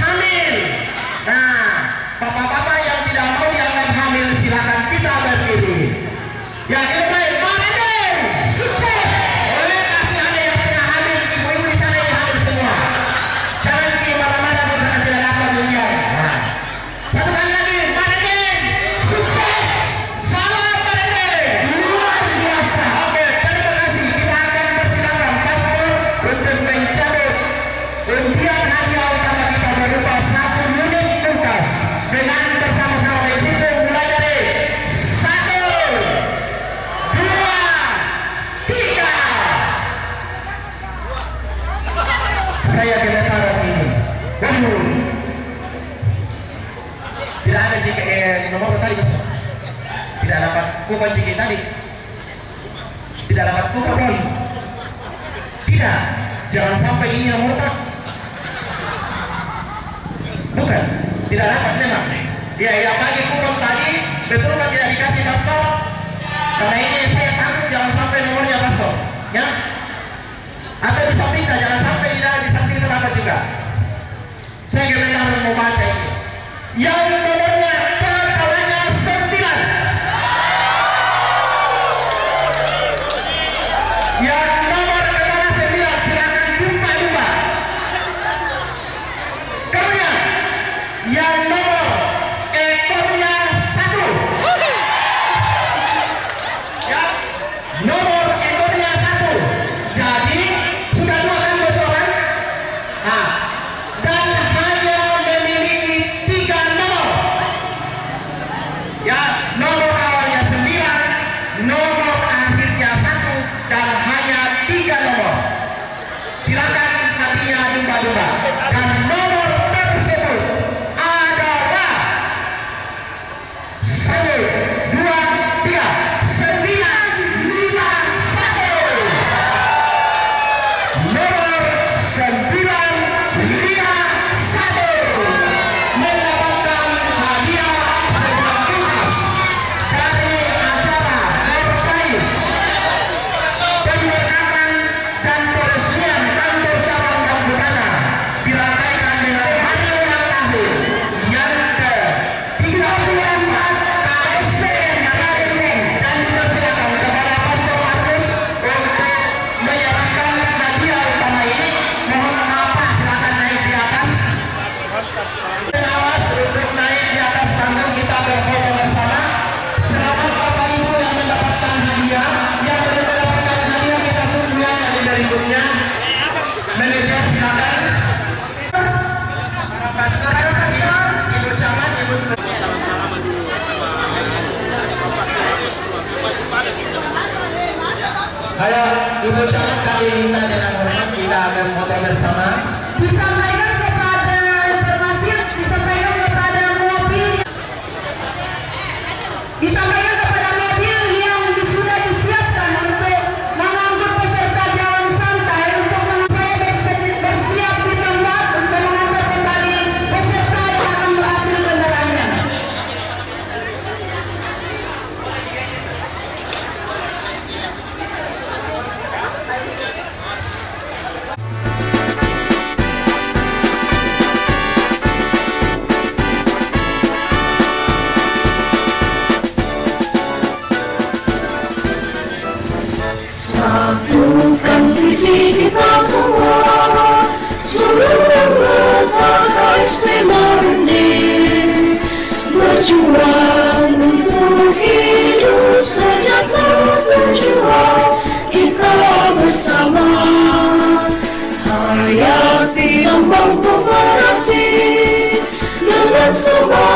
Hamil. Nah, bapak-bapak yang tidak mau yang lain hamil, silakan kita berdiri. Ya, kita baik. Marinding, sukses. Boleh kasih ada yang tengah hamil, ibu-ibu di sana yang hamil semua. Jangan pergi marah-marah karena tidak dapat undian. Nah, satu kali lagi, Marinding, sukses. Salam Marinding. Luar biasa. Oke, terima kasih. Kita akan persilakan pastor untuk mencabut undian hadiah utama kita berupa 1 unit kulkas dengan bersama-sama menghitung mulai dari 1, 2, 3. Saya gemetaran ini. Waduh. Tidak ada jika nomor tadi besar. Tidak dapat kupon jika tadi. Tidak dapat kupon. Tidak. Jangan sampai ini nomor tak. Bukan. Tidak dapat memang. Ya, yang bagi kupon tadi betul kan tidak dikasih pastor. Karena ini saya takut jangan sampai nomornya pastor. Ya. Atau di samping jangan sampai di samping terdapat juga. Saya gemetar mau baca ini. Yang nomornya kepalanya 9. Yang nomor kepala 9 silakan dumpa-dumpa. Kemudian yang nomor ekornya 1. Ya, nomor ekornya 1. Jadi sudah 2 kan bocoran. Nah, dan hanya memiliki 3 nomor. Ya, nomor awalnya 9, nomor akhirnya 1, dan hanya 3 nomor. Silakan hatinya dumpa-dumpa. Dan nomor tersebut adalah 1, 2, 3, 9, 5, 1. Nomor 951 mendapatkan hadiah sebuah kulkas dari acara Norkais penyertaan dan peresmian kantor cabang Bangku Tanah dirangkaikan dengan hari ulang tahun yang ke-34 KSP Marinding, dan dipersilakan kepada Pastor Markus untuk menyerahkan hadiah utama ini. Mohon maaf Pak, silakan naik di atas. Awas untuk naik di atas panggung, kita berfoto bersama. Selamat Bapak Ibu yang mendapatkan hadiah. Yang belum mendapatkan hadiah kita tunggu ya kali berikutnya. Manajer silakan. Pastor, Ibu Camat, Ibu Salam-salaman dulu sama Bapak Selaku semua. Masuk pada kita. Ayo Ibu Camat, kami minta dengan hormat kita berfoto bersama. Disampaikan kepada informasi, disampaikan kepada mobil, disampaikan kepada mobil yang sudah disiapkan untuk mengangkut peserta jalan santai, untuk saya bersiap di tempat untuk mengantar kembali peserta yang akan mengambil kendaraannya. semua